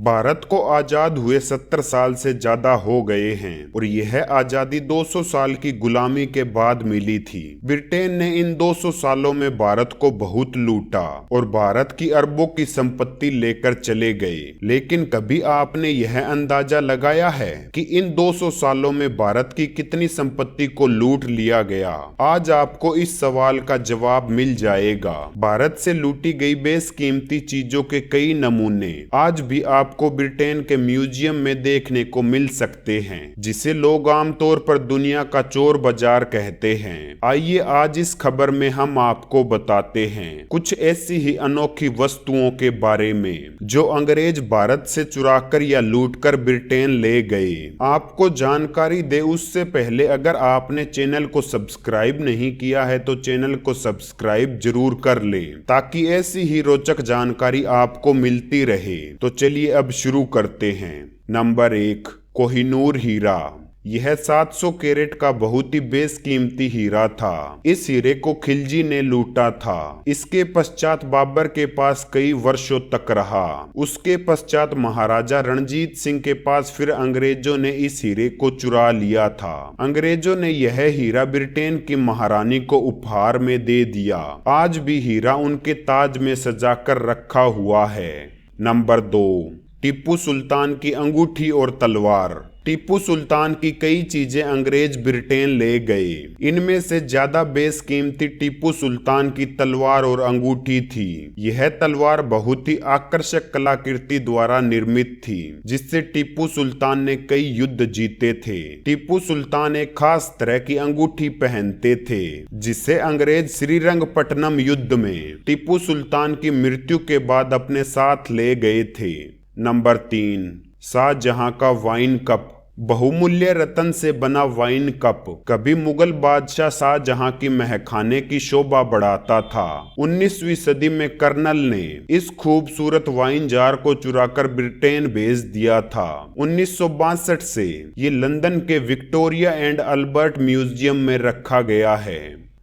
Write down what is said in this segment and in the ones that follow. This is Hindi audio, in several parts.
भारत को आजाद हुए 70 साल से ज्यादा हो गए हैं और यह आजादी 200 साल की गुलामी के बाद मिली थी। ब्रिटेन ने इन 200 सालों में भारत को बहुत लूटा और भारत की अरबों की संपत्ति लेकर चले गए। लेकिन कभी आपने यह अंदाजा लगाया है कि इन 200 सालों में भारत की कितनी संपत्ति को लूट लिया गया? आज आपको इस सवाल का जवाब मिल जाएगा। भारत से लूटी गई बेशकीमती चीजों के कई नमूने आज भी आपको ब्रिटेन के म्यूजियम में देखने को मिल सकते हैं, जिसे लोग आमतौर पर दुनिया का चोर बाजार कहते हैं। आइए आज इस खबर में हम आपको बताते हैं कुछ ऐसी ही अनोखी वस्तुओं के बारे में जो अंग्रेज भारत से चुराकर या लूटकर ब्रिटेन ले गए। आपको जानकारी दे उससे पहले अगर आपने चैनल को सब्सक्राइब नहीं किया है तो चैनल को सब्सक्राइब जरूर कर लें ताकि ऐसी ही रोचक जानकारी आपको मिलती रहे। तो चलिए अब शुरू करते हैं। नंबर 1, कोहिनूर हीरा। यह 700 कैरेट का बहुत ही बेशकीमती हीरा था। इस हीरे को खिलजी ने लूटा था। इसके पश्चात बाबर के पास कई वर्षों तक रहा। उसके पश्चात महाराजा रणजीत सिंह के पास फिर अंग्रेजों ने इस हीरे को चुरा लिया था। अंग्रेजों ने यह हीरा ब्रिटेन की महारानी को उपहार में दे दिया। आज भी हीरा उनके ताज में सजाकर रखा हुआ है। नंबर 2, टीपू सुल्तान की अंगूठी और तलवार। टीपू सुल्तान की कई चीजें अंग्रेज ब्रिटेन ले गए। इनमें से ज्यादा बेशकीमती टीपू सुल्तान की तलवार और अंगूठी थी। यह तलवार बहुत ही आकर्षक कलाकृति द्वारा निर्मित थी, जिससे टीपू सुल्तान ने कई युद्ध जीते थे। टीपू सुल्तान एक खास तरह की अंगूठी पहनते थे, जिसे अंग्रेज श्रीरंगपट्टनम युद्ध में टीपू सुल्तान की मृत्यु के बाद अपने साथ ले गए थे। नंबर 3, शाहजहां का वाइन कप। बहुमूल्य रत्न से बना वाइन कप कभी मुगल बादशाह शाहजहां की महखाने की शोभा बढ़ाता था। 19वीं सदी में कर्नल ने इस खूबसूरत वाइन जार को चुराकर ब्रिटेन भेज दिया था। 1962 से ये लंदन के विक्टोरिया एंड अल्बर्ट म्यूजियम में रखा गया है।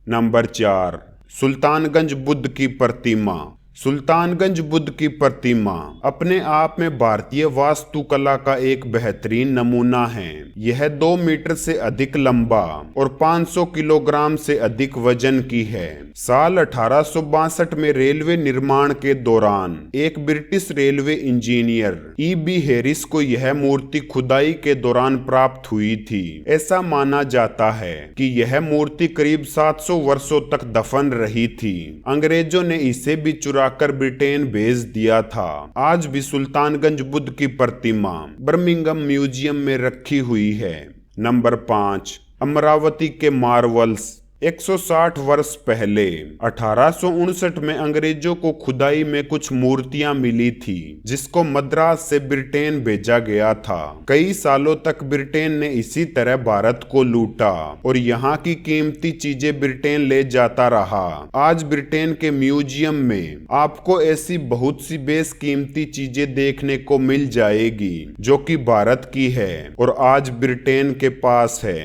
नंबर 4, सुल्तानगंज बुद्ध की प्रतिमा। सुल्तानगंज बुद्ध की प्रतिमा अपने आप में भारतीय वास्तुकला का एक बेहतरीन नमूना है। यह 2 मीटर से अधिक लंबा और 500 किलोग्राम से अधिक वजन की है। साल 1862 में रेलवे निर्माण के दौरान एक British railway engineer E.B. Harris को यह मूर्ति खुदाई के दौरान प्राप्त हुई थी। ऐसा माना जाता है कि यह मूर्ति करीब 700 वर्षों तक दफन रही थी। अंग्रेजों ने इसे भी चुरा कर ब्रिटेन भेज दिया था। आज भी सुल्तानगंज बुद्ध की प्रतिमा बर्मिंघम म्यूजियम में रखी हुई है। नंबर 5, अमरावती के मार्वल्स। 160 वर्ष पहले 1859 में अंग्रेजों को खुदाई में कुछ मूर्तियां मिली थी, जिसको मद्रास से ब्रिटेन भेजा गया था। कई सालों तक ब्रिटेन ने इसी तरह भारत को लूटा और यहाँ की कीमती चीजें ब्रिटेन ले जाता रहा। आज ब्रिटेन के म्यूजियम में आपको ऐसी बहुत सी बेशकीमती चीजें देखने को मिल जाएगी जो कि भारत की है और आज ब्रिटेन के पास है।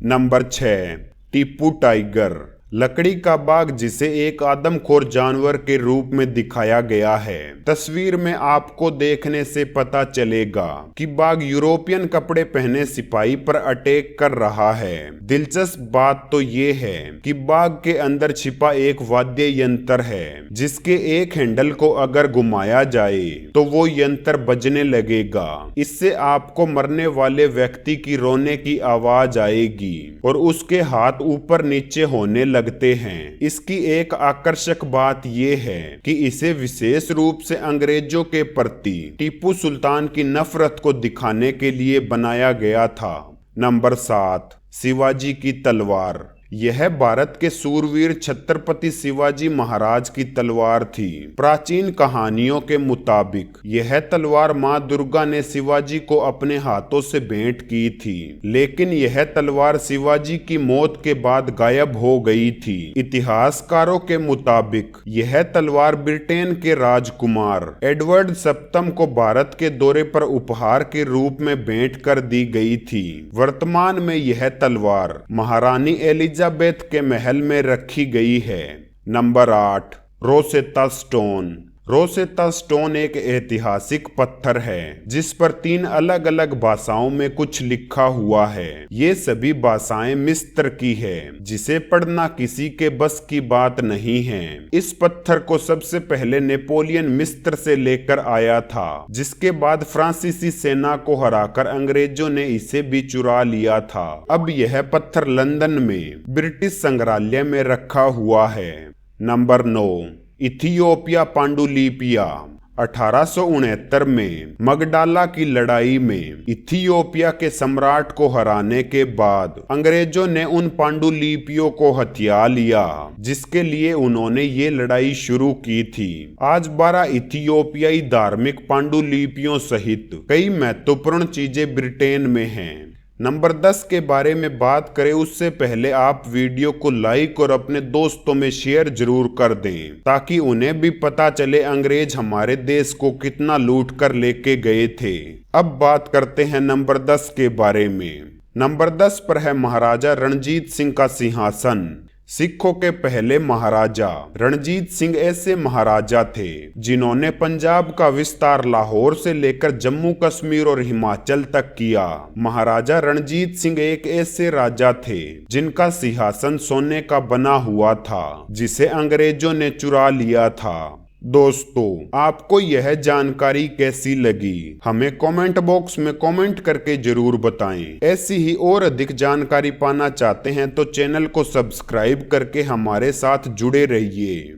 Number 6, Tipu tiger. लकड़ी का बाघ, जिसे एक आदमखोर जानवर के रूप में दिखाया गया है। तस्वीर में आपको देखने से पता चलेगा कि बाघ यूरोपियन कपड़े पहने सिपाही पर अटैक कर रहा है। दिलचस्प बात तो ये है कि बाघ के अंदर छिपा एक वाद्य यंत्र है, जिसके एक हैंडल को अगर घुमाया जाए तो वो यंत्र बजने लगेगा। इससे आपको मरने वाले व्यक्ति की रोने की आवाज आएगी और उसके हाथ ऊपर नीचे होने लगते हैं। इसकी एक आकर्षक बात यह है कि इसे विशेष रूप से अंग्रेजों के प्रति टीपू सुल्तान की नफरत को दिखाने के लिए बनाया गया था। नंबर 7, शिवाजी की तलवार। यह भारत के सूरवीर छत्रपति शिवाजी महाराज की तलवार थी। प्राचीन कहानियों के मुताबिक यह तलवार मां दुर्गा ने शिवाजी को अपने हाथों से भेंट की थी, लेकिन यह तलवार शिवाजी की मौत के बाद गायब हो गई थी। इतिहासकारों के मुताबिक यह तलवार ब्रिटेन के राजकुमार एडवर्ड सप्तम को भारत के दौरे पर उपहार के रूप में भेंट कर दी गई थी। वर्तमान में यह तलवार महारानी एलिजाबेथ के महल में रखी गई है। Number 8, Rosetta Stone. Rosetta Stone एक ऐतिहासिक पत्थर है जिस पर 3 अलग अलग भाषाओं में कुछ लिखा हुआ है। ये सभी भाषाएं मिस्र की है जिसे पढ़ना किसी के बस की बात नहीं है। इस पत्थर को सबसे पहले नेपोलियन मिस्र से लेकर आया था, जिसके बाद फ्रांसीसी सेना को हराकर अंग्रेजों ने इसे भी चुरा लिया था। अब यह पत्थर लंदन में ब्रिटिश संग्रहालय में रखा हुआ है। Number 9, Ethiopia पांडुलिपिया। 1869 में मगडाला की लड़ाई में इथियोपिया के सम्राट को हराने के बाद अंग्रेजों ने उन पांडुलिपियों को हथिया लिया जिसके लिए उन्होंने ये लड़ाई शुरू की थी। आज 12 इथियोपियाई धार्मिक पांडुलिपियों सहित कई महत्वपूर्ण चीजें ब्रिटेन में हैं। नंबर 10 के बारे में बात करें उससे पहले आप वीडियो को लाइक और अपने दोस्तों में शेयर जरूर कर दें ताकि उन्हें भी पता चले अंग्रेज हमारे देश को कितना लूट कर लेके गए थे। अब बात करते हैं नंबर 10 के बारे में। नंबर 10 पर है महाराजा रणजीत सिंह का सिंहासन। सिखों के पहले महाराजा रणजीत सिंह ऐसे महाराजा थे जिन्होंने पंजाब का विस्तार लाहौर से लेकर जम्मू कश्मीर और हिमाचल तक किया। महाराजा रणजीत सिंह एक ऐसे राजा थे जिनका सिंहासन सोने का बना हुआ था जिसे अंग्रेजों ने चुरा लिया था। दोस्तों, आपको यह जानकारी कैसी लगी हमें कमेंट बॉक्स में कमेंट करके जरूर बताएं। ऐसी ही और अधिक जानकारी पाना चाहते हैं तो चैनल को सब्सक्राइब करके हमारे साथ जुड़े रहिए।